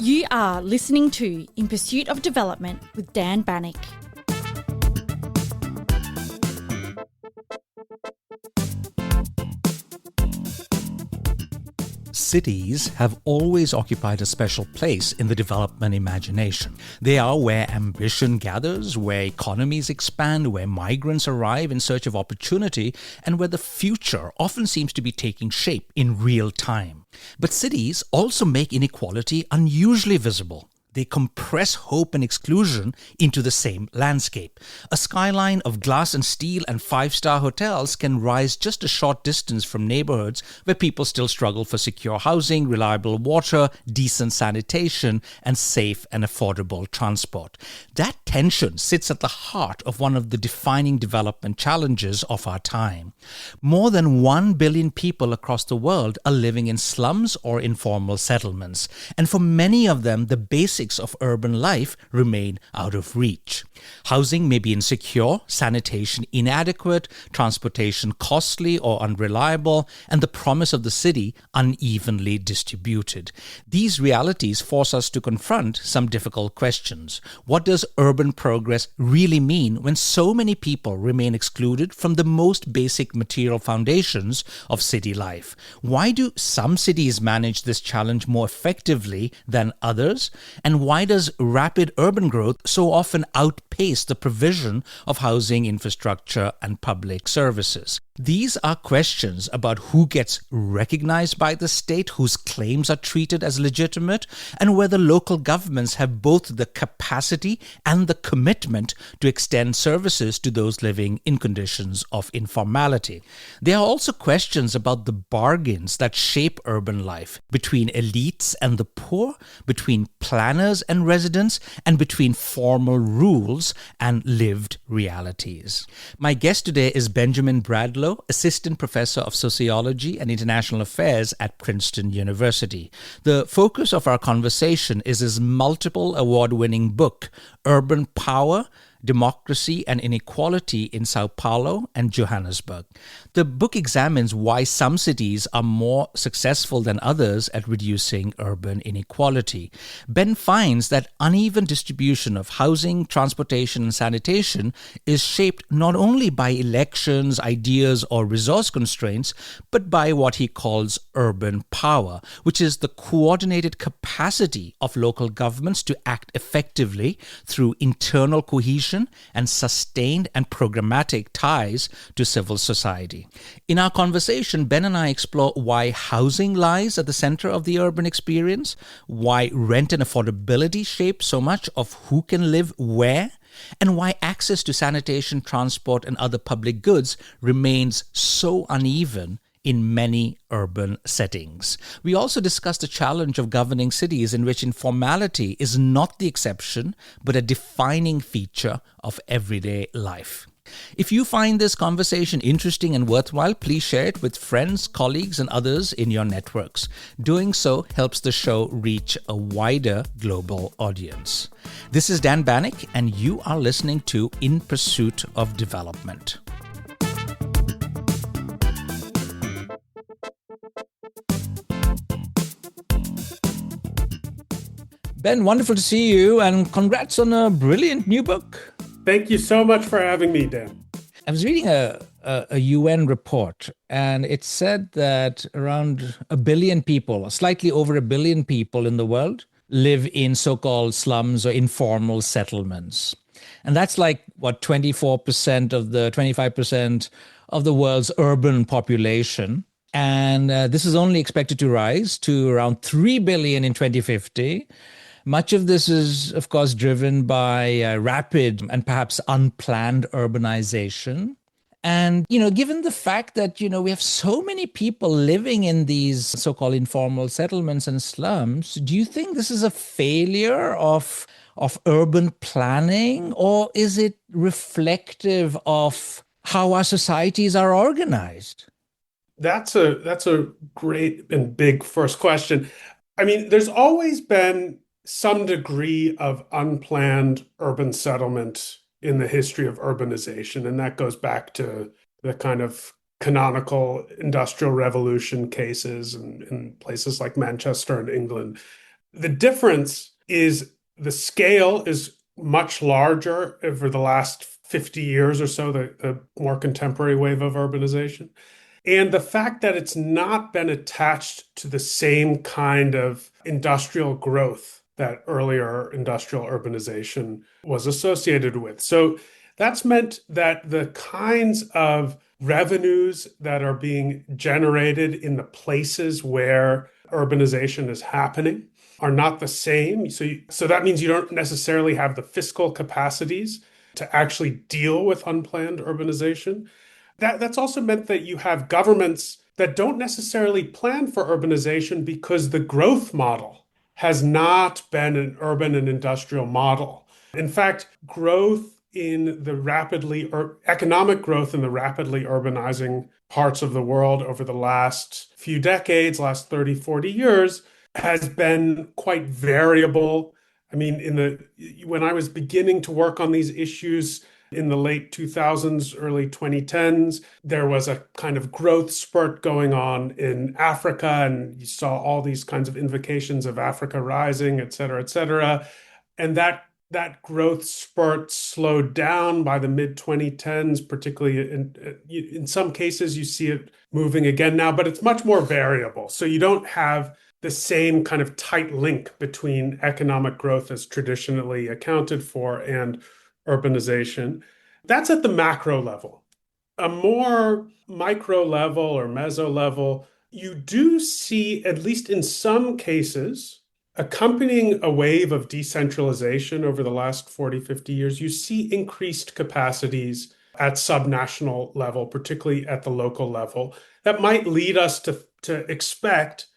You are listening to In Pursuit of Development with Dan Bannock. Cities have always occupied a special place in the development imagination. They are where ambition gathers, where economies expand, where migrants arrive in search of opportunity, and where the future often seems to be taking shape in real time. But cities also make inequality unusually visible. They compress hope and exclusion into the same landscape. A skyline of glass and steel and five-star hotels can rise just a short distance from neighborhoods where people still struggle for secure housing, reliable water, decent sanitation, and safe and affordable transport. That tension sits at the heart of one of the defining development challenges of our time. More than 1 billion people across the world are living in slums or informal settlements, and for many of them, the basic of urban life remain out of reach. Housing may be insecure, sanitation inadequate, transportation costly or unreliable, and the promise of the city unevenly distributed. These realities force us to confront some difficult questions. What does urban progress really mean when so many people remain excluded from the most basic material foundations of city life? Why do some cities manage this challenge more effectively than others? And why does rapid urban growth so often outpace the provision of housing infrastructure and public services? These are questions about who gets recognized by the state, whose claims are treated as legitimate, and whether local governments have both the capacity and the commitment to extend services to those living in conditions of informality. There are also questions about the bargains that shape urban life between elites and the poor, between planners and residents, and between formal rules and lived realities. My guest today is Benjamin Bradlow, Assistant Professor of Sociology and International Affairs at Princeton University. The focus of our conversation is his multiple award-winning book, Urban Power, Democracy and Inequality in Sao Paulo and Johannesburg. The book examines why some cities are more successful than others at reducing urban inequality. Ben finds that uneven distribution of housing, transportation, and sanitation is shaped not only by elections, ideas, or resource constraints, but by what he calls urban power, which is the coordinated capacity of local governments to act effectively through internal cohesion and sustained and programmatic ties to civil society. In our conversation, Ben and I explore why housing lies at the center of the urban experience, why rent and affordability shape so much of who can live where, and why access to sanitation, transport, and other public goods remains so uneven in many urban settings. We also discussed the challenge of governing cities in which informality is not the exception, but a defining feature of everyday life. If you find this conversation interesting and worthwhile, please share it with friends, colleagues, and others in your networks. Doing so helps the show reach a wider global audience. This is Dan Bannock, and you are listening to In Pursuit of Development. Ben, wonderful to see you, and congrats on a brilliant new book. Thank you so much for having me, Dan. I was reading a UN report, and it said that around 1 billion people, or slightly over 1 billion people in the world, live in so-called slums or informal settlements. And that's like, 24% of the 25% of the world's urban population. And this is only expected to rise to around 3 billion in 2050. Much of this is, of course, driven by rapid and perhaps unplanned urbanization. And, given the fact that, we have so many people living in these so-called informal settlements and slums, do you think this is a failure of urban planning, or is it reflective of how our societies are organized? That's a great and big first question. I mean, there's always been some degree of unplanned urban settlement in the history of urbanization, and that goes back to the kind of canonical Industrial Revolution cases in places like Manchester and England. The difference is the scale is much larger over the last 50 years or so, the more contemporary wave of urbanization. And the fact that it's not been attached to the same kind of industrial growth that earlier industrial urbanization was associated with. So that's meant that the kinds of revenues that are being generated in the places where urbanization is happening are not the same. So that means you don't necessarily have the fiscal capacities to actually deal with unplanned urbanization. That's also meant that you have governments that don't necessarily plan for urbanization because the growth model has not been an urban and industrial model. In fact, economic growth in the rapidly urbanizing parts of the world over the last few decades, last 30, 40 years, has been quite variable. I mean, when I was beginning to work on these issues in the late 2000s, early 2010s, there was a kind of growth spurt going on in Africa, and you saw all these kinds of invocations of Africa rising, et cetera, et cetera. And that growth spurt slowed down by the mid 2010s, particularly in some cases, you see it moving again now, but it's much more variable. So you don't have the same kind of tight link between economic growth as traditionally accounted for and urbanization. That's at the macro level. A more micro level or meso level, you do see, at least in some cases, accompanying a wave of decentralization over the last 40, 50 years, you see increased capacities at subnational level, particularly at the local level. That might lead us to expect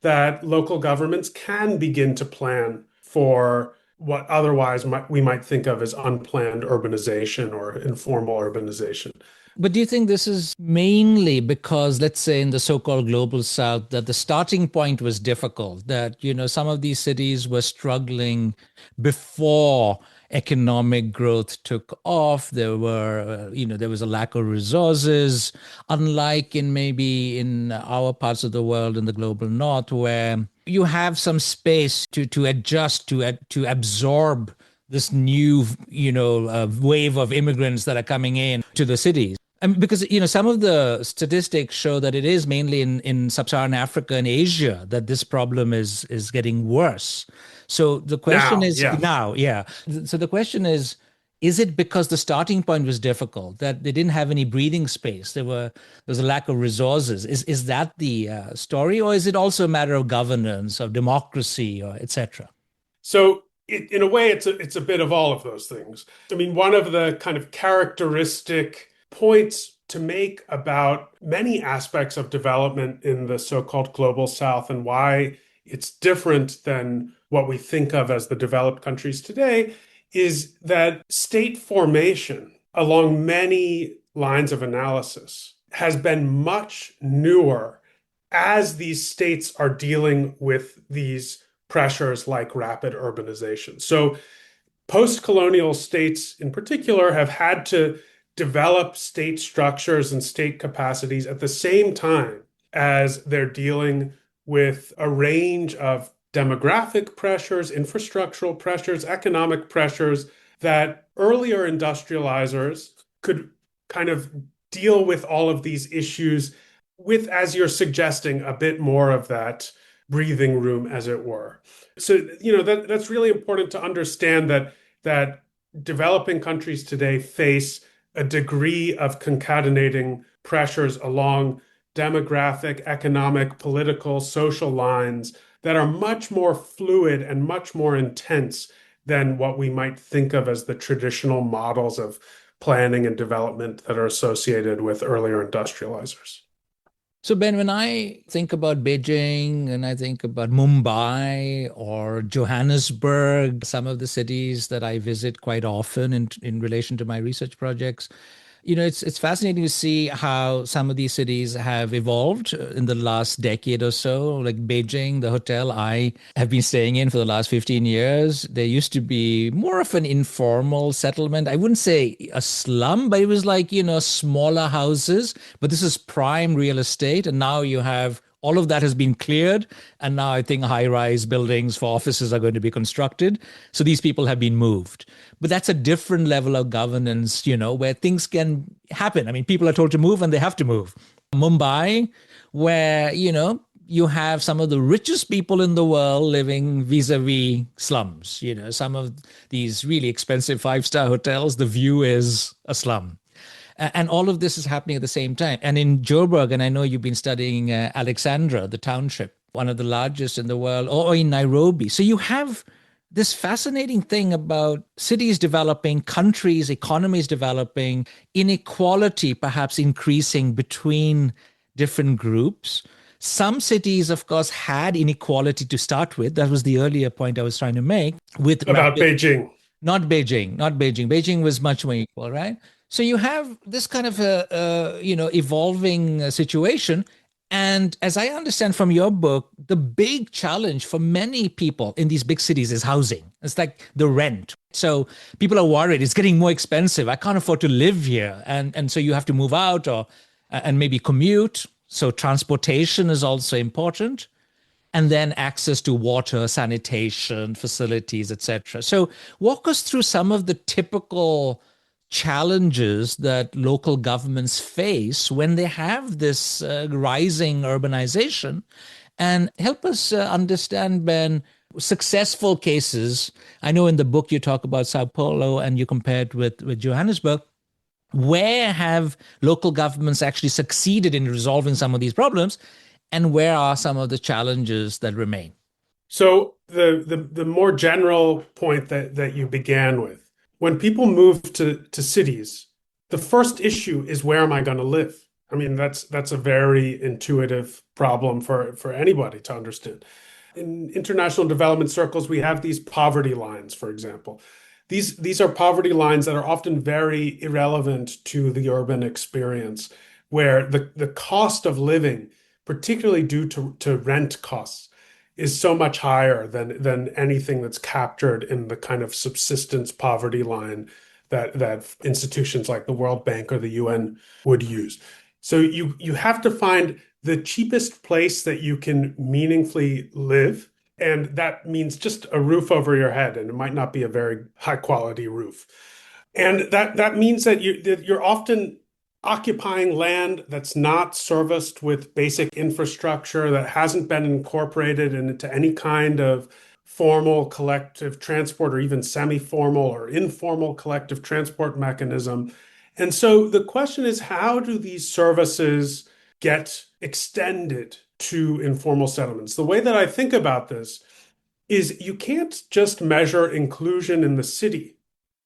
that local governments can begin to plan for what otherwise we might think of as unplanned urbanization or informal urbanization. But do you think this is mainly because, let's say, in the so-called global south, that the starting point was difficult, that, some of these cities were struggling before economic growth took off? There was a lack of resources, unlike maybe in our parts of the world, in the global north, where you have some space to adjust, to absorb this new, wave of immigrants that are coming in to the cities. I mean, because some of the statistics show that it is mainly in sub-Saharan Africa and Asia that this problem is getting worse. So the question is now, yeah. So the question is it because the starting point was difficult, that they didn't have any breathing space? There was a lack of resources. Is that the story, or is it also a matter of governance, of democracy, or etc.? So in a way, it's a bit of all of those things. I mean, one of the kind of characteristic points to make about many aspects of development in the so-called global south and why it's different than what we think of as the developed countries today is that state formation along many lines of analysis has been much newer as these states are dealing with these pressures like rapid urbanization. So post-colonial states in particular have had to develop state structures and state capacities at the same time as they're dealing with a range of demographic pressures, infrastructural pressures, economic pressures that earlier industrializers could kind of deal with all of these issues with, as you're suggesting, a bit more of that breathing room, as it were. So, that's really important to understand that developing countries today face a degree of concatenating pressures along demographic, economic, political, social lines that are much more fluid and much more intense than what we might think of as the traditional models of planning and development that are associated with earlier industrializers. So, Ben, when I think about Beijing and I think about Mumbai or Johannesburg, some of the cities that I visit quite often in relation to my research projects, it's fascinating to see how some of these cities have evolved in the last decade or so. Like Beijing, the hotel I have been staying in for the last 15 years, there used to be more of an informal settlement. I wouldn't say a slum, but it was like, smaller houses. But this is prime real estate. And now you have All of that has been cleared. And now I think high-rise buildings for offices are going to be constructed. So these people have been moved. But that's a different level of governance, where things can happen. I mean, people are told to move and they have to move. Mumbai, where, you have some of the richest people in the world living vis-a-vis slums. Some of these really expensive five-star hotels, the view is a slum. And all of this is happening at the same time. And in Joburg, and I know you've been studying Alexandra, the township, one of the largest in the world, or in Nairobi. So you have this fascinating thing about cities developing, countries, economies developing, inequality perhaps increasing between different groups. Some cities, of course, had inequality to start with. That was the earlier point I was trying to make. About Beijing. Not Beijing. Beijing was much more equal, right? So you have this kind of evolving situation. And as I understand from your book, the big challenge for many people in these big cities is housing. It's like the rent. So people are worried it's getting more expensive. I can't afford to live here. And so you have to move out and maybe commute. So transportation is also important. And then access to water, sanitation, facilities, etc. So walk us through some of the typical challenges that local governments face when they have this rising urbanization, and help us understand, Ben, successful cases. I know in the book you talk about Sao Paulo and you compare it with Johannesburg. Where have local governments actually succeeded in resolving some of these problems, and where are some of the challenges that remain? So the more general point that you began with, when people move to cities, the first issue is, where am I going to live? I mean, that's a very intuitive problem for anybody to understand. In international development circles, we have these poverty lines, for example. These are poverty lines that are often very irrelevant to the urban experience, where the cost of living, particularly due to rent costs, is so much higher than anything that's captured in the kind of subsistence poverty line that institutions like the World Bank or the UN would use. So you have to find the cheapest place that you can meaningfully live. And that means just a roof over your head, and it might not be a very high quality roof. And that means that you're often occupying land that's not serviced with basic infrastructure, that hasn't been incorporated into any kind of formal collective transport or even semi-formal or informal collective transport mechanism. And so the question is, how do these services get extended to informal settlements? The way that I think about this is, you can't just measure inclusion in the city,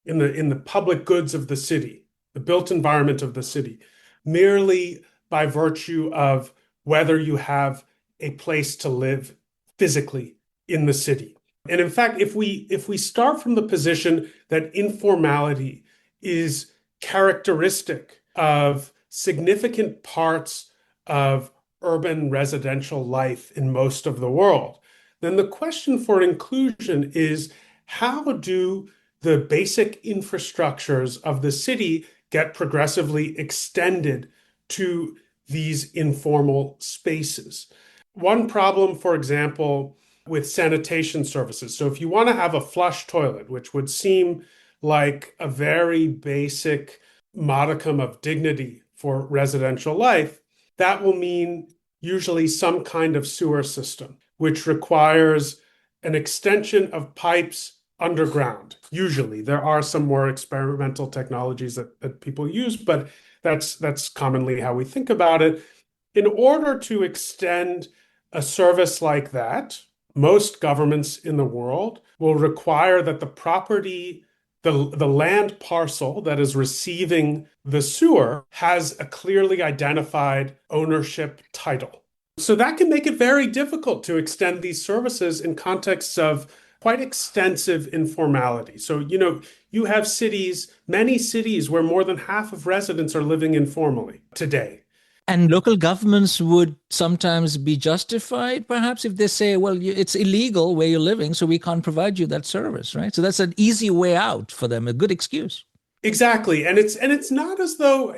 in the public goods of the city, the built environment of the city, merely by virtue of whether you have a place to live physically in the city. And in fact, if we start from the position that informality is characteristic of significant parts of urban residential life in most of the world, then the question for inclusion is, how do the basic infrastructures of the city get progressively extended to these informal spaces? One problem, for example, with sanitation services. So if you want to have a flush toilet, which would seem like a very basic modicum of dignity for residential life, that will mean usually some kind of sewer system, which requires an extension of pipes underground. Usually, there are some more experimental technologies that people use, but that's commonly how we think about it. In order to extend a service like that, most governments in the world will require that the property, the land parcel that is receiving the sewer, has a clearly identified ownership title. So that can make it very difficult to extend these services in contexts of quite extensive informality. So, you have cities, many cities, where more than half of residents are living informally today. And local governments would sometimes be justified, perhaps, if they say, well, it's illegal where you're living, so we can't provide you that service, right? So that's an easy way out for them, a good excuse. Exactly. And it's not as though,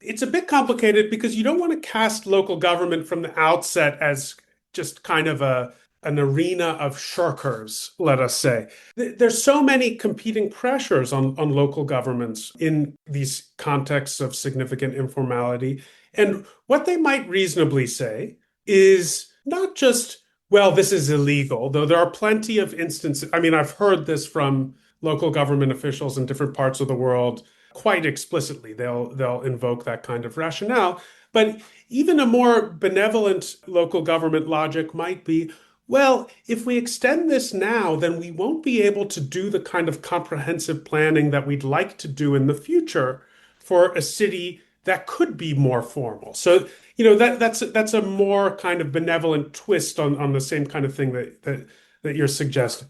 It's a bit complicated because you don't want to cast local government from the outset as just kind of an arena of shirkers, let us say. There's so many competing pressures on local governments in these contexts of significant informality. And what they might reasonably say is not just, well, this is illegal, though there are plenty of instances. I mean, I've heard this from local government officials in different parts of the world quite explicitly. They'll invoke that kind of rationale. But even a more benevolent local government logic might be, well, if we extend this now, then we won't be able to do the kind of comprehensive planning that we'd like to do in the future for a city that could be more formal. So, that's a more kind of benevolent twist on the same kind of thing that you're suggesting.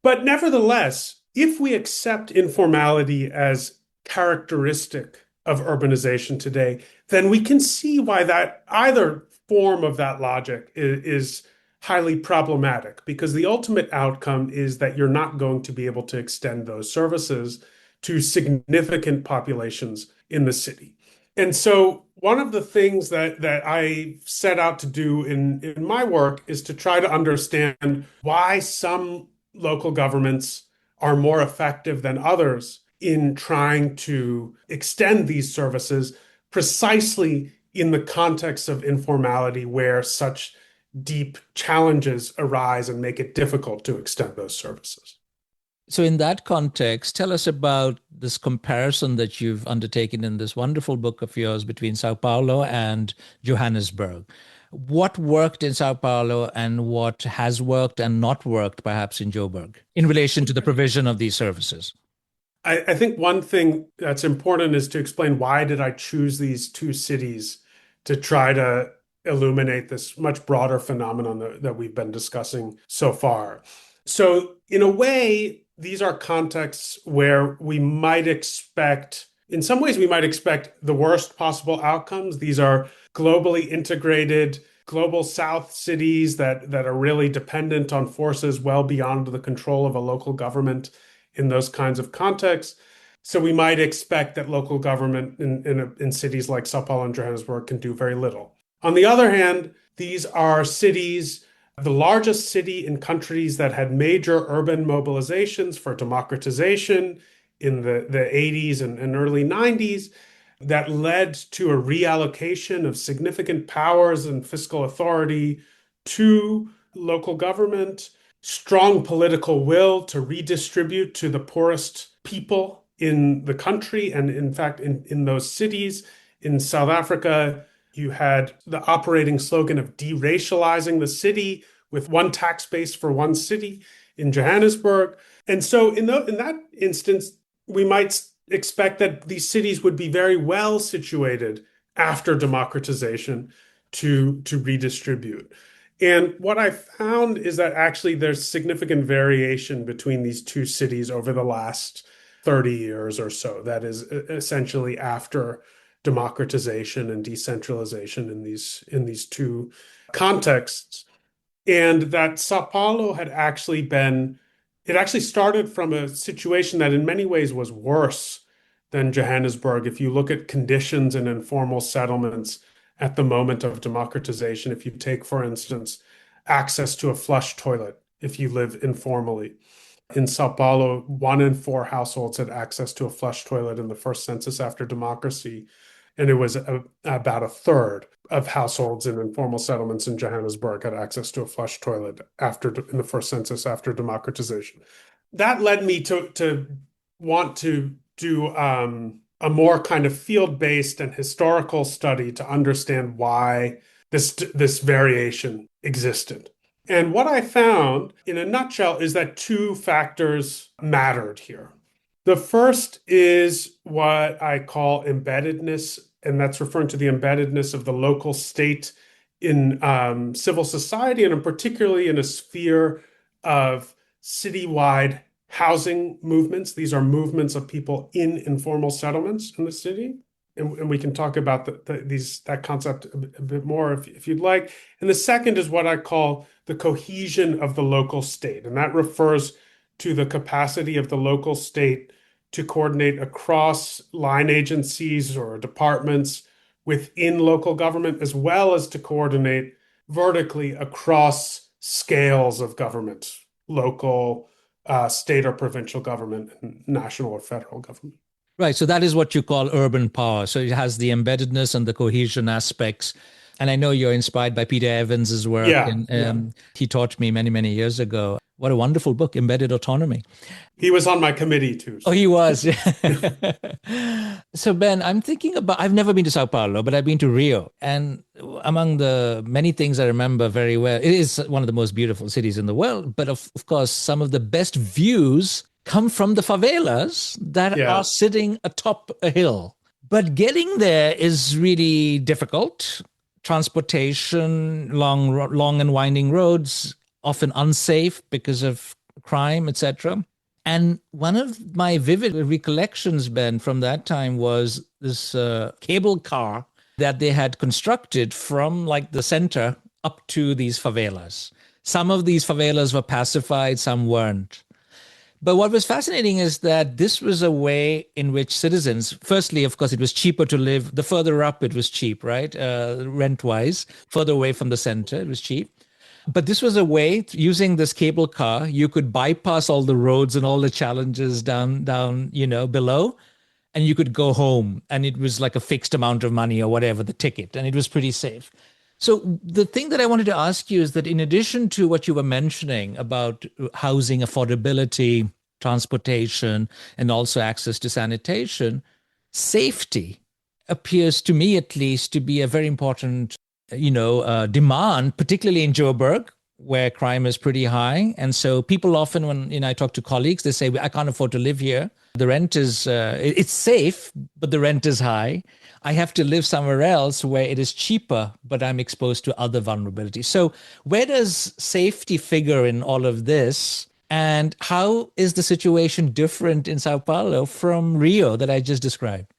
But nevertheless, if we accept informality as characteristic of urbanization today, then we can see why that either form of that logic is highly problematic, because the ultimate outcome is that you're not going to be able to extend those services to significant populations in the city. And so one of the things that I set out to do in my work is to try to understand why some local governments are more effective than others in trying to extend these services precisely in the context of informality, where such deep challenges arise and make it difficult to extend those services. So, in that context, tell us about this comparison that you've undertaken in this wonderful book of yours between Sao Paulo and Johannesburg. What worked in Sao Paulo and what has worked and not worked, perhaps, in Joburg, in relation to the provision of these services? I think one thing that's important is to explain why did I choose these two cities to try to illuminate this much broader phenomenon that we've been discussing so far. So, in a way, these are contexts where we might expect, in some ways, we might expect the worst possible outcomes. These are globally integrated, global South cities that are really dependent on forces well beyond the control of a local government in those kinds of contexts. So we might expect that local government in cities like Sao Paulo and Johannesburg can do very little. On the other hand, these are cities, the largest city in countries that had major urban mobilizations for democratization in the 80s and early 90s, that led to a reallocation of significant powers and fiscal authority to local government, strong political will to redistribute to the poorest people in the country. And in fact, in those cities, in South Africa, you had the operating slogan of deracializing the city with one tax base for one city in Johannesburg. And so in that instance, we might expect that these cities would be very well situated after democratization to redistribute. And what I found is that actually there's significant variation between these two cities over the last 30 years or so. That is essentially after democratization and decentralization in these two contexts. And that Sao Paulo it actually started from a situation that in many ways was worse than Johannesburg. If you look at conditions in informal settlements at the moment of democratization, if you take, for instance, access to a flush toilet, if you live informally. In Sao Paulo, 1 in 4 households had access to a flush toilet in the first census after democracy. And it was about a third of households in informal settlements in Johannesburg had access to a flush toilet in the first census after democratization. That led me to want to do a more kind of field-based and historical study to understand why this variation existed. And what I found, in a nutshell, is that two factors mattered here. The first is what I call embeddedness, and that's referring to the embeddedness of the local state in civil society, and particularly in a sphere of citywide housing movements. These are movements of people in informal settlements in the city. And we can talk about that concept a bit more if you'd like. And the second is what I call the cohesion of the local state. And that refers to the capacity of the local state to coordinate across line agencies or departments within local government, as well as to coordinate vertically across scales of government, local, state or provincial government, and national or federal government. Right. So that is what you call urban power. So it has the embeddedness and the cohesion aspects. And I know you're inspired by Peter Evans's work, Yeah, and yeah. he taught me many, many years ago. What a wonderful book, Embedded Autonomy. He was on my committee too. Oh, So. he was. So, Ben, I'm thinking about, I've never been to Sao Paulo, but I've been to Rio. And among the many things I remember very well, it is one of the most beautiful cities in the world. But of course, some of the best views come from the favelas that are Yeah. sitting atop a hill. But getting there is really difficult. Transportation, long and winding roads, often unsafe because of crime, etc. And one of my vivid recollections, Ben, from that time was this cable car that they had constructed from like the center up to these favelas. Some of these favelas were pacified, some weren't. But what was fascinating is that this was a way in which citizens, firstly, of course, it was cheaper to live. The further up, it was cheap, right? Rent wise, further away from the center, it was cheap. But this was a way, using this cable car, you could bypass all the roads and all the challenges down, below, and you could go home. And it was like a fixed amount of money or whatever, the ticket, and it was pretty safe. So the thing that I wanted to ask you is that in addition to what you were mentioning about housing affordability, transportation, and also access to sanitation, safety appears to me at least to be a very important demand, particularly in Joburg, where crime is pretty high. And so people often, when I talk to colleagues, they say, I can't afford to live here. The rent is, it's safe, but the rent is high. I have to live somewhere else where it is cheaper, but I'm exposed to other vulnerabilities. So where does safety figure in all of this? And how is the situation different in Sao Paulo from Rio that I just described?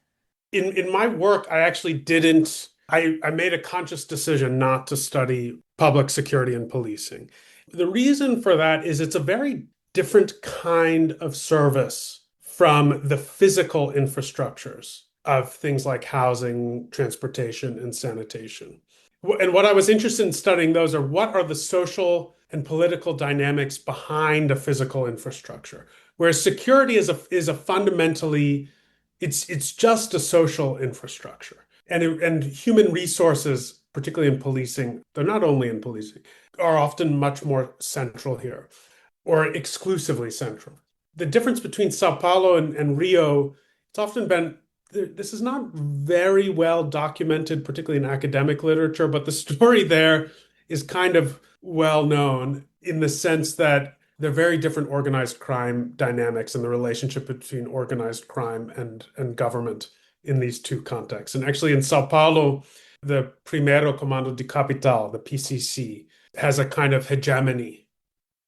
In my work, I actually didn't, I made a conscious decision not to study public security and policing. The reason for that is it's a very different kind of service from the physical infrastructures of things like housing, transportation, and sanitation. And what I was interested in studying those are what are the social and political dynamics behind a physical infrastructure, whereas security is a fundamentally it's just a social infrastructure. And human resources, particularly in policing, they're not only in policing, are often much more central here, or exclusively central. The difference between Sao Paulo and Rio, it's often been this is not very well documented, particularly in academic literature, but the story there is kind of well known in the sense that they're very different organized crime dynamics and the relationship between organized crime and government in these two contexts. And actually, in Sao Paulo, the Primeiro Comando de Capital, the PCC, has a kind of hegemony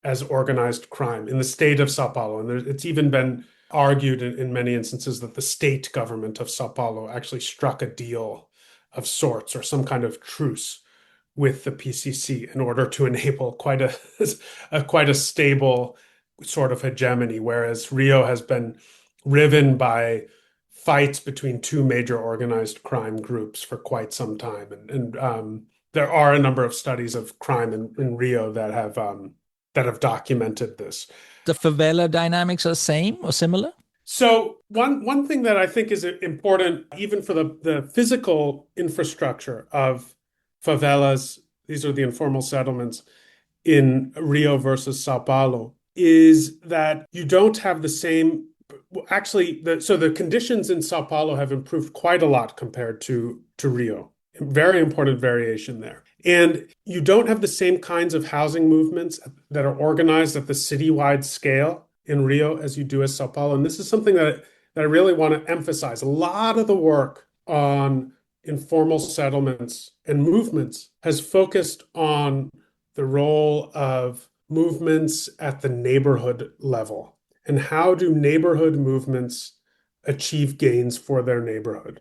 as organized crime in the state of Sao Paulo. And it's even been argued in many instances that the state government of Sao Paulo actually struck a deal of sorts or some kind of truce with the PCC in order to enable quite a stable sort of hegemony, whereas Rio has been riven by fights between two major organized crime groups for quite some time. And there are a number of studies of crime in Rio that have documented this. The favela dynamics are same or similar? So one thing that I think is important, even for the physical infrastructure of favelas, these are the informal settlements in Rio versus Sao Paulo, is that you don't have the same. Actually, so the conditions in Sao Paulo have improved quite a lot compared to Rio. Very important variation there. And you don't have the same kinds of housing movements that are organized at the citywide scale in Rio as you do as Sao Paulo. And this is something that I really want to emphasize. A lot of the work on informal settlements and movements has focused on the role of movements at the neighborhood level and how do neighborhood movements achieve gains for their neighborhood.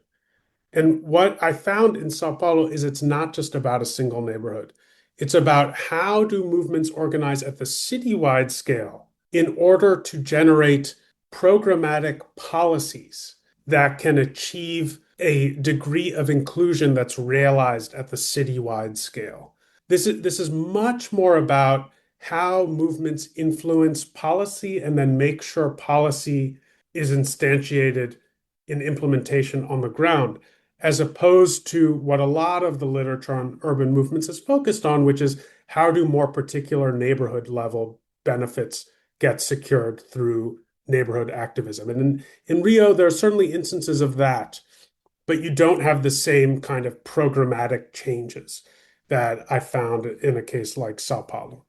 And what I found in Sao Paulo is it's not just about a single neighborhood. It's about how do movements organize at the citywide scale in order to generate programmatic policies that can achieve a degree of inclusion that's realized at the citywide scale. This is much more about how movements influence policy and then make sure policy is instantiated in implementation on the ground, as opposed to what a lot of the literature on urban movements is focused on, which is how do more particular neighborhood level benefits get secured through neighborhood activism. And in Rio, there are certainly instances of that, but you don't have the same kind of programmatic changes that I found in a case like Sao Paulo.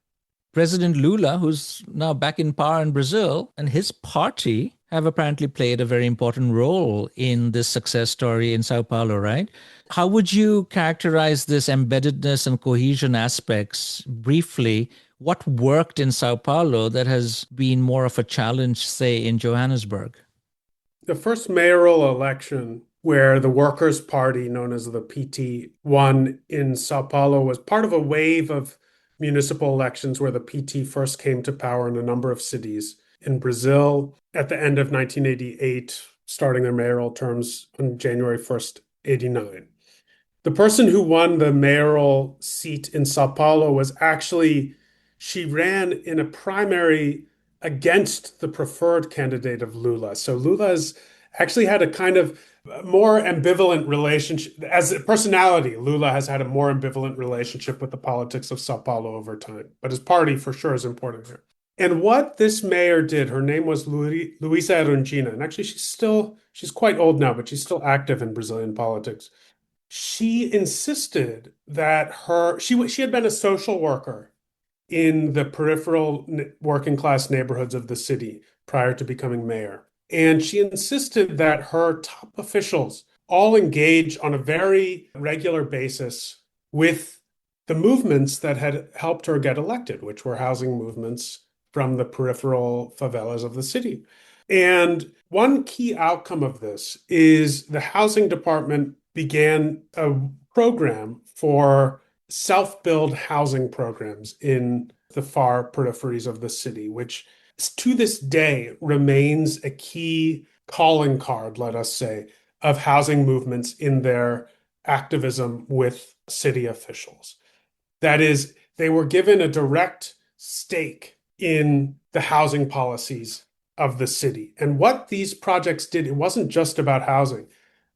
President Lula, who's now back in power in Brazil, and his party have apparently played a very important role in this success story in Sao Paulo, right? How would you characterize this embeddedness and cohesion aspects briefly? What worked in Sao Paulo that has been more of a challenge, say, in Johannesburg? The first mayoral election where the Workers' Party, known as the PT, won in Sao Paulo was part of a wave of municipal elections where the PT first came to power in a number of cities in Brazil at the end of 1988, starting their mayoral terms on January 1st, 89. The person who won the mayoral seat in Sao Paulo was actually, she ran in a primary against the preferred candidate of Lula. So Lula's actually had a kind of more ambivalent relationship. As a personality, Lula has had a more ambivalent relationship with the politics of Sao Paulo over time. But his party for sure is important here. And what this mayor did, her name was Luisa Erundina. And actually, she's quite old now, but she's still active in Brazilian politics. She insisted that she had been a social worker in the peripheral working class neighborhoods of the city prior to becoming mayor. And she insisted that her top officials all engage on a very regular basis with the movements that had helped her get elected, which were housing movements from the peripheral favelas of the city. And one key outcome of this is the housing department began a program for self-build housing programs in the far peripheries of the city, which to this day remains a key calling card, let us say, of housing movements in their activism with city officials. That is, they were given a direct stake in the housing policies of the city. And what these projects did, it wasn't just about housing,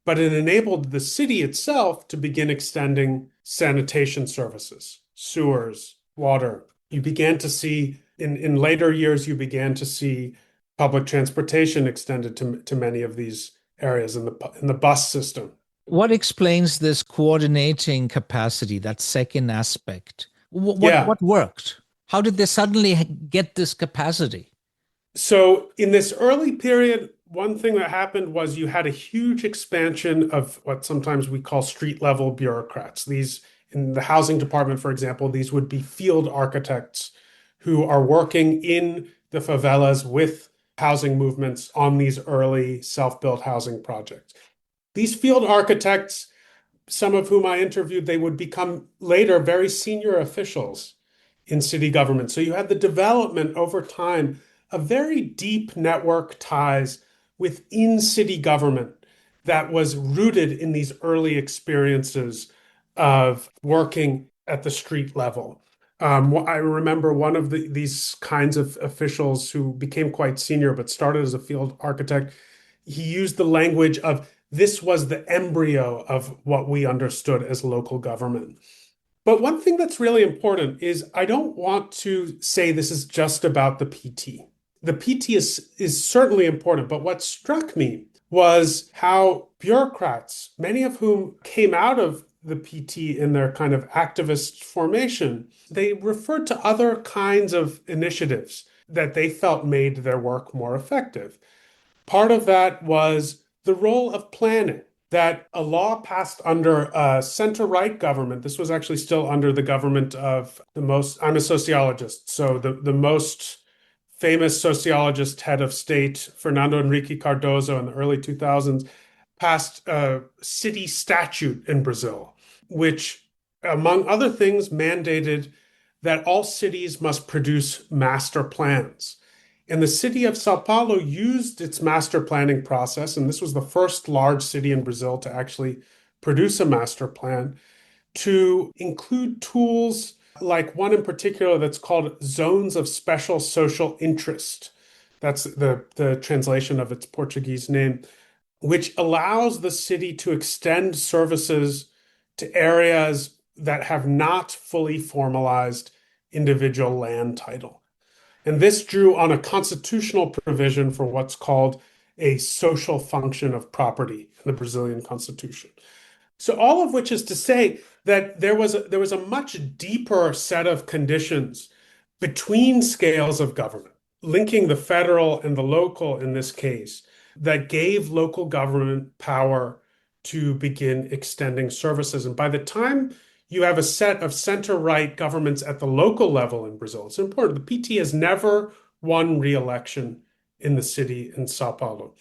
but it enabled the city itself to begin extending sanitation services, sewers, water. You began to see, in later years, you began to see public transportation extended to many of these areas in the bus system. What explains this coordinating capacity, that second aspect? Yeah. What worked? How did they suddenly get this capacity? So in this early period, one thing that happened was you had a huge expansion of what sometimes we call street level bureaucrats. These, in the housing department, for example, these would be field architects who are working in the favelas with housing movements on these early self-built housing projects. These field architects, some of whom I interviewed, they would become later very senior officials in city government. So you had the development over time of very deep network ties within city government that was rooted in these early experiences of working at the street level. I remember one of these kinds of officials who became quite senior but started as a field architect. He used the language of this was the embryo of what we understood as local government. But one thing that's really important is I don't want to say this is just about the PT. The PT is certainly important, but what struck me was how bureaucrats, many of whom came out of the PT in their kind of activist formation, they referred to other kinds of initiatives that they felt made their work more effective. Part of that was the role of planning, that a law passed under a center-right government. This was actually still under the government of I'm a sociologist, so the most famous sociologist head of state, Fernando Henrique Cardoso, in the early 2000s, passed a city statute in Brazil, which, among other things, mandated that all cities must produce master plans. And the city of Sao Paulo used its master planning process, and this was the first large city in Brazil to actually produce a master plan, to include tools like one in particular that's called zones of special social interest. That's the translation of its Portuguese name, which allows the city to extend services to areas that have not fully formalized individual land title. And this drew on a constitutional provision for what's called a social function of property in the Brazilian constitution. So all of which is to say that there was a much deeper set of conditions between scales of government, linking the federal and the local in this case, that gave local government power to begin extending services. And by the time you have a set of center-right governments at the local level in Brazil, it's important. The PT has never won re-election in the city in Sao Paulo.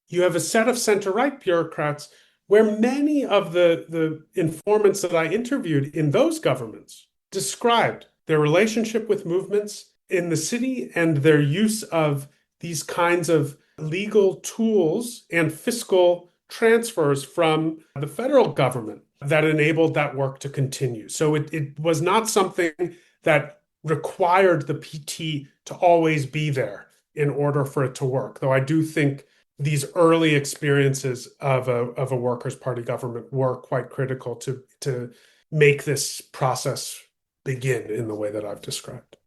You have a set of center-right bureaucrats where many of the informants that I interviewed in those governments described their relationship with movements in the city and their use of these kinds of legal tools and fiscal transfers from the federal government that enabled that work to continue. So it was not something that required the PT to always be there in order for it to work, though I do think these early experiences of a Workers' Party government were quite critical to make this process begin in the way that I've described.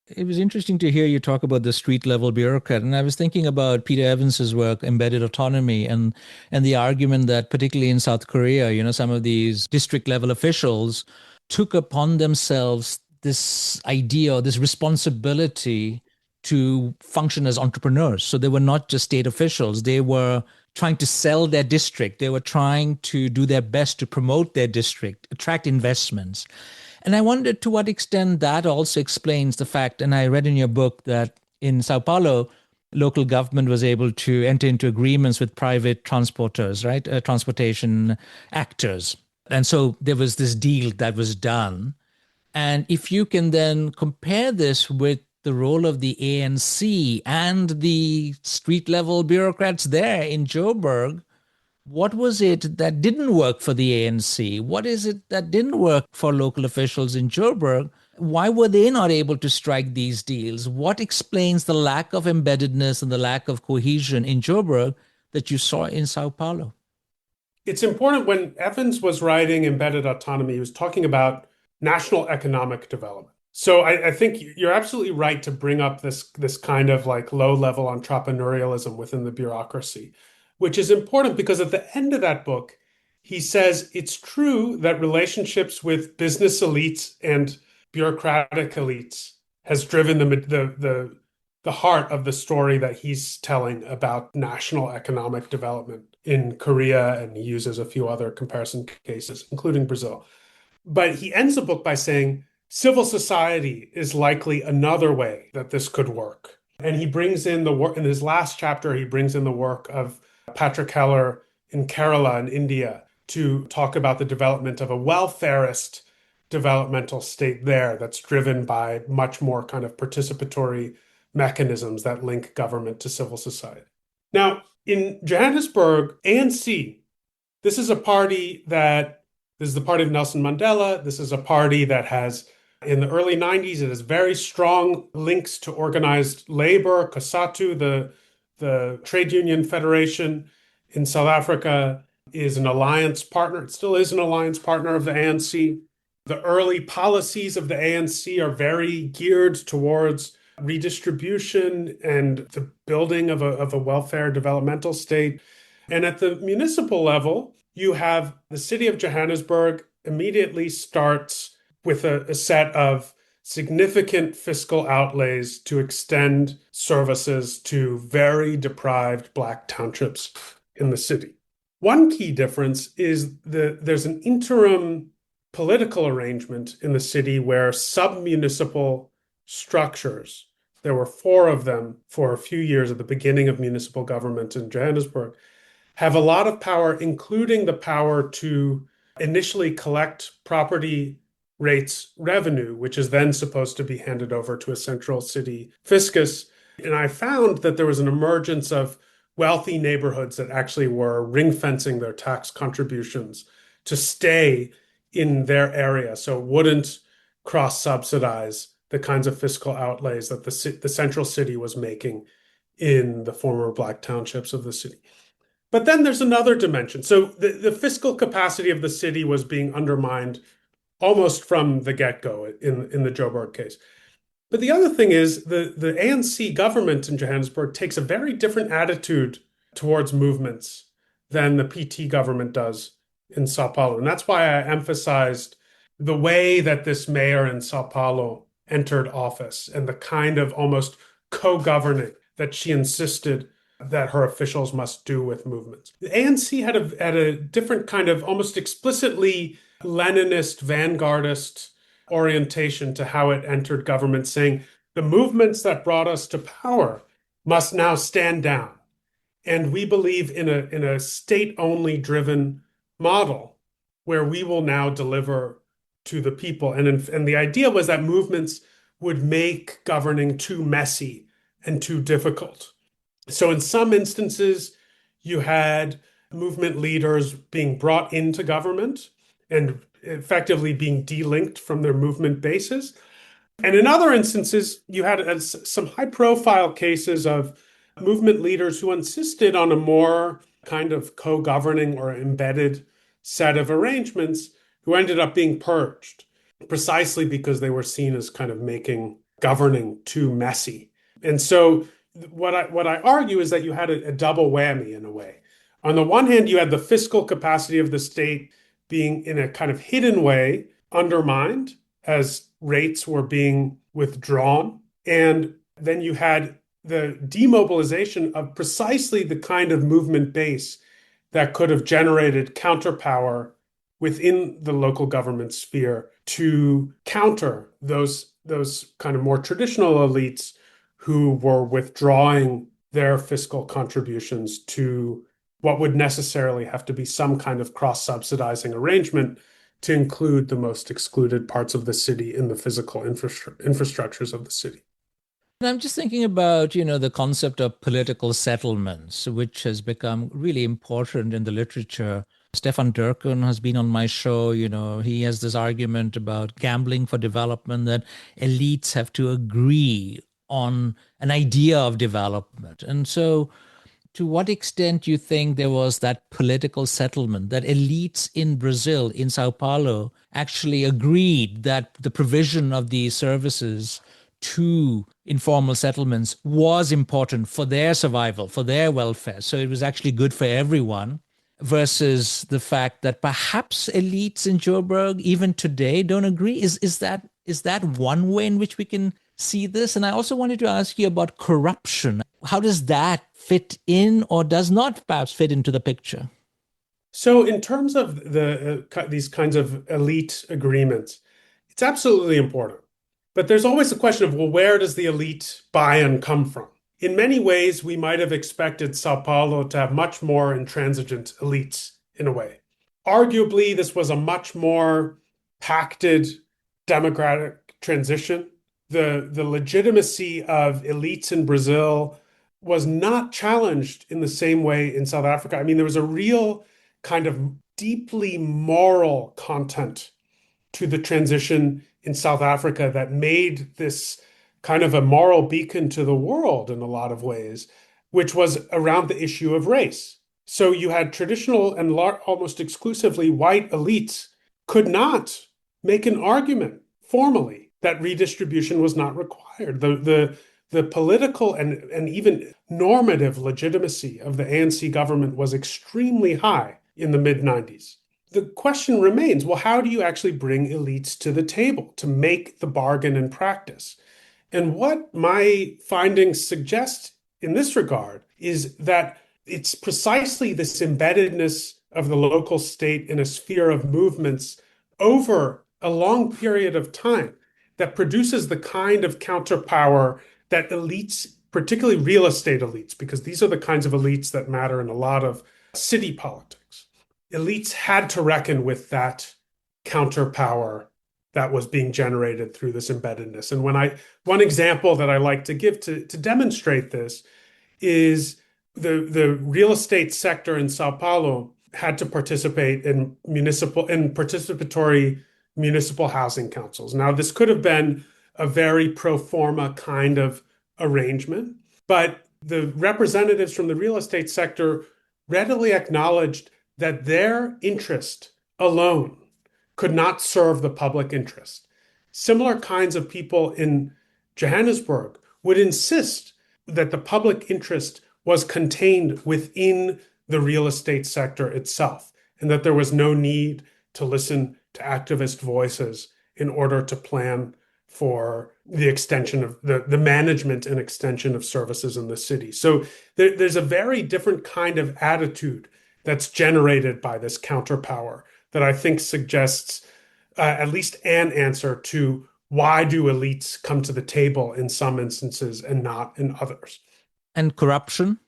It was interesting to hear you talk about the street level bureaucrat, and I was thinking about Peter Evans's work, Embedded Autonomy, and the argument that particularly in South Korea, some of these district level officials took upon themselves this idea, this responsibility to function as entrepreneurs. So they were not just state officials; they were trying to sell their district. They were trying to do their best to promote their district, attract investments. And I wondered to what extent that also explains the fact, and I read in your book that in Sao Paulo, local government was able to enter into agreements with private transporters, right? Transportation actors. And so there was this deal that was done. And if you can then compare this with the role of the ANC and the street level bureaucrats there in Joburg, what was it that didn't work for the ANC? What is it that didn't work for local officials in Joburg? Why were they not able to strike these deals? What explains the lack of embeddedness and the lack of cohesion in Joburg that you saw in Sao Paulo? It's important when Evans was writing Embedded Autonomy, he was talking about national economic development. So I think you're absolutely right to bring up this kind of like low-level entrepreneurialism within the bureaucracy, which is important because at the end of that book, he says it's true that relationships with business elites and bureaucratic elites has driven the heart of the story that he's telling about national economic development in Korea, and he uses a few other comparison cases, including Brazil. But he ends the book by saying civil society is likely another way that this could work. And he brings in the work in his last chapter, he brings in the work of Patrick Heller in Kerala in India to talk about the development of a welfarist developmental state there that's driven by much more kind of participatory mechanisms that link government to civil society. Now, in Johannesburg, ANC, this is a party that this is the party of Nelson Mandela. This is a party that has, in the early 90s, it has very strong links to organized labor. COSATU, the trade union federation in South Africa, is an alliance partner. It still is an alliance partner of the ANC. The early policies of the ANC are very geared towards redistribution and the building of a welfare developmental state. And at the municipal level, you have the city of Johannesburg immediately starts with a set of significant fiscal outlays to extend services to very deprived Black townships in the city. One key difference is there's an interim political arrangement in the city where sub-municipal structures, there were 4 of them for a few years at the beginning of municipal government in Johannesburg, have a lot of power, including the power to initially collect property rates revenue, which is then supposed to be handed over to a central city fiscus, And I found that there was an emergence of wealthy neighborhoods that actually were ring fencing their tax contributions to stay in their area. So it wouldn't cross subsidize the kinds of fiscal outlays that the central city was making in the former black townships of the city. But then there's another dimension. So the fiscal capacity of the city was being undermined almost from the get-go in the Joburg case. But the other thing is the ANC government in Johannesburg takes a very different attitude towards movements than the PT government does in Sao Paulo. And that's why I emphasized the way that this mayor in Sao Paulo entered office and the kind of almost co-governing that she insisted that her officials must do with movements. The ANC had a different kind of almost explicitly Leninist, vanguardist orientation to how it entered government, saying the movements that brought us to power must now stand down. And we believe in a state-only driven model where we will now deliver to the people. And the idea was that movements would make governing too messy and too difficult. So in some instances, you had movement leaders being brought into government and effectively being delinked from their movement bases. And in other instances, you had some high-profile cases of movement leaders who insisted on a more kind of co-governing or embedded set of arrangements who ended up being purged precisely because they were seen as kind of making governing too messy. And so what I argue is that you had a double whammy in a way. On the one hand, you had the fiscal capacity of the state being in a kind of hidden way undermined as rates were being withdrawn. And then you had the demobilization of precisely the kind of movement base that could have generated counterpower within the local government sphere to counter those kind of more traditional elites who were withdrawing their fiscal contributions to what would necessarily have to be some kind of cross-subsidizing arrangement to include the most excluded parts of the city in the physical infrastructures of the city. And I'm just thinking about, the concept of political settlements, which has become really important in the literature. Stefan Durkin has been on my show. He has this argument about gambling for development, that elites have to agree on an idea of development. And so to what extent do you think there was that political settlement, that elites in Brazil, in Sao Paulo, actually agreed that the provision of these services to informal settlements was important for their survival, for their welfare? So it was actually good for everyone, versus the fact that perhaps elites in Joburg, even today, don't agree? Is that one way in which we can see this? And I also wanted to ask you about corruption. How does that fit in, or does not perhaps fit into the picture? So in terms of these kinds of elite agreements, it's absolutely important. But there's always the question of, well, where does the elite buy-in come from? In many ways, we might have expected Sao Paulo to have much more intransigent elites in a way. Arguably, this was a much more pacted democratic transition. The legitimacy of elites in Brazil was not challenged in the same way in South Africa. I mean, there was a real kind of deeply moral content to the transition in South Africa that made this kind of a moral beacon to the world in a lot of ways, which was around the issue of race. So you had traditional and almost exclusively white elites could not make an argument formally that redistribution was not required. The political and even normative legitimacy of the ANC government was extremely high in the mid-90s. The question remains, well, how do you actually bring elites to the table to make the bargain in practice? And what my findings suggest in this regard is that it's precisely this embeddedness of the local state in a sphere of movements over a long period of time that produces the kind of counterpower that elites, particularly real estate elites, because these are the kinds of elites that matter in a lot of city politics. Elites had to reckon with that counterpower that was being generated through this embeddedness. And one example that I like to give to demonstrate this is the real estate sector in Sao Paulo had to participate in participatory municipal housing councils. Now, this could have been a very pro forma kind of arrangement, but the representatives from the real estate sector readily acknowledged that their interest alone could not serve the public interest. Similar kinds of people in Johannesburg would insist that the public interest was contained within the real estate sector itself, and that there was no need to listen to activist voices in order to plan for the extension of the management and extension of services in the city. So there's a very different kind of attitude that's generated by this counterpower that I think suggests at least an answer to why do elites come to the table in some instances and not in others. And corruption?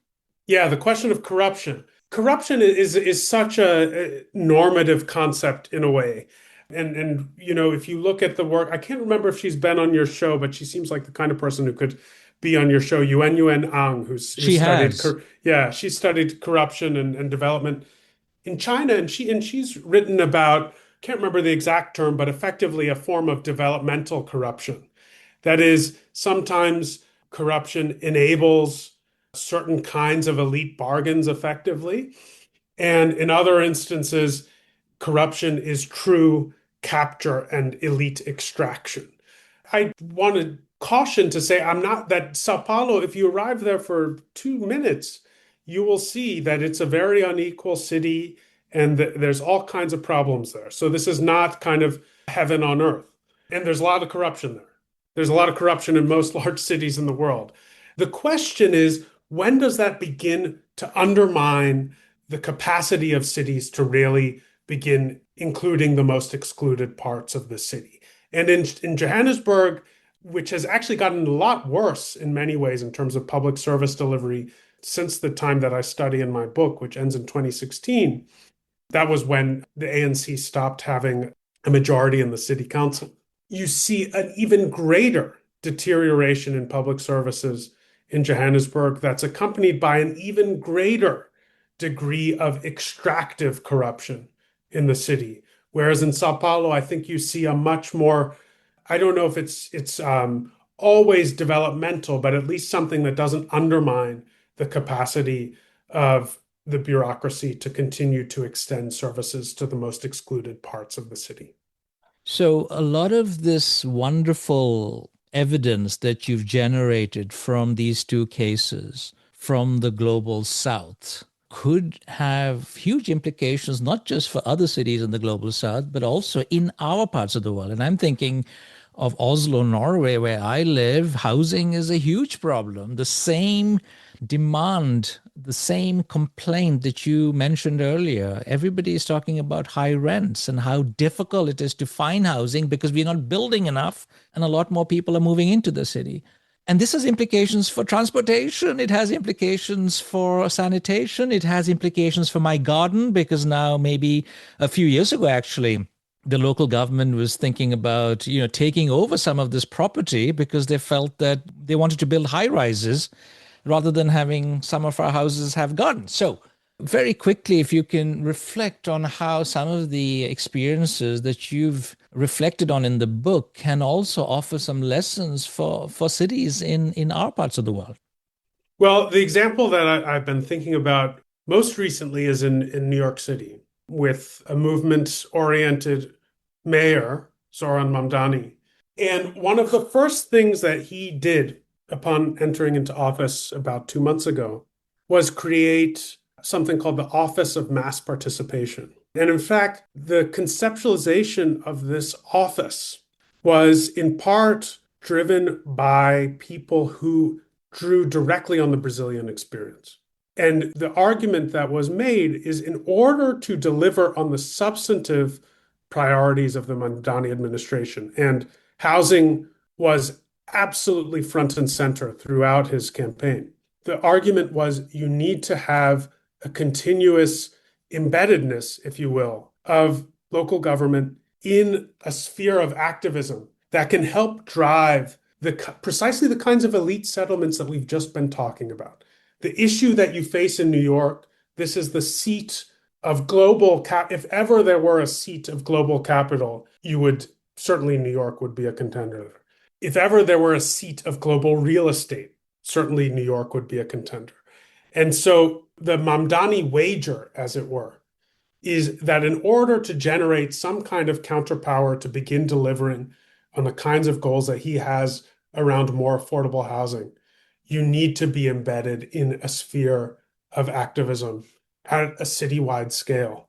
Yeah, the question of corruption. Corruption is such a normative concept in a way. And if you look at the work, I can't remember if she's been on your show, but she seems like the kind of person who could be on your show. Yuen Ang, who she studied corruption and development in China, and she's written about, can't remember the exact term, but effectively a form of developmental corruption. That is, sometimes corruption enables certain kinds of elite bargains effectively. And in other instances, corruption is true capture and elite extraction. I want to caution to say I'm not that Sao Paulo, if you arrive there for 2 minutes, you will see that it's a very unequal city and there's all kinds of problems there. So this is not kind of heaven on earth. And there's a lot of corruption there. There's a lot of corruption in most large cities in the world. The question is, when does that begin to undermine the capacity of cities to really begin including the most excluded parts of the city? And in Johannesburg, which has actually gotten a lot worse in many ways in terms of public service delivery since the time that I study in my book, which ends in 2016, that was when the ANC stopped having a majority in the city council. You see an even greater deterioration in public services in Johannesburg that's accompanied by an even greater degree of extractive corruption in the city. Whereas in Sao Paulo, I think you see a much more, I don't know if it's always developmental, but at least something that doesn't undermine the capacity of the bureaucracy to continue to extend services to the most excluded parts of the city. So a lot of this wonderful evidence that you've generated from these two cases from the global south could have huge implications, not just for other cities in the global south, but also in our parts of the world. And I'm thinking of Oslo, Norway, where I live. Housing is a huge problem. The same demand, the same complaint that you mentioned earlier. Everybody is talking about high rents and how difficult it is to find housing because we're not building enough and a lot more people are moving into the city. And this has implications for transportation. It has implications for sanitation. It has implications for my garden because now, maybe a few years ago, actually, the local government was thinking about, taking over some of this property because they felt that they wanted to build high rises rather than having some of our houses have gardens. So very quickly, if you can reflect on how some of the experiences that you've reflected on in the book can also offer some lessons for cities in our parts of the world. Well, the example that I've been thinking about most recently is in New York City with a movement-oriented mayor, Zoran Mamdani. And one of the first things that he did upon entering into office about 2 months ago was create something called the Office of Mass Participation. And in fact, the conceptualization of this office was in part driven by people who drew directly on the Brazilian experience. And the argument that was made is in order to deliver on the substantive priorities of the Mamdani administration, and housing was absolutely front and center throughout his campaign. The argument was you need to have a continuous embeddedness, if you will, of local government in a sphere of activism that can help drive precisely the kinds of elite settlements that we've just been talking about. The issue that you face in New York, this is the seat of global if ever there were a seat of global capital, certainly New York would be a contender there. If ever there were a seat of global real estate, certainly New York would be a contender. And so the Mamdani wager, as it were, is that in order to generate some kind of counterpower to begin delivering on the kinds of goals that he has around more affordable housing, you need to be embedded in a sphere of activism at a citywide scale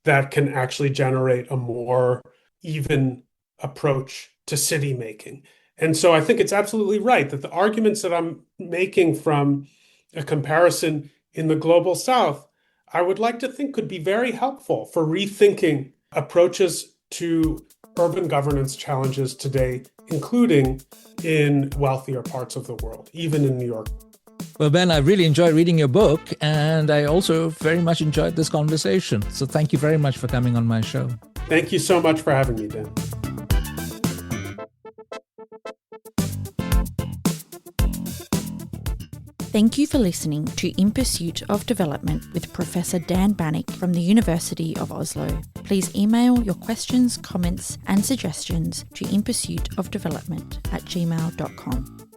that can actually generate a more even approach to city making. And so I think it's absolutely right that the arguments that I'm making from a comparison in the global South, I would like to think could be very helpful for rethinking approaches to urban governance challenges today, including in wealthier parts of the world, even in New York. Well, Ben, I really enjoyed reading your book, and I also very much enjoyed this conversation. So thank you very much for coming on my show. Thank you so much for having me, Dan. Thank you for listening to In Pursuit of Development with Professor Dan Bannock from the University of Oslo. Please email your questions, comments and suggestions to inpursuitofdevelopment@gmail.com.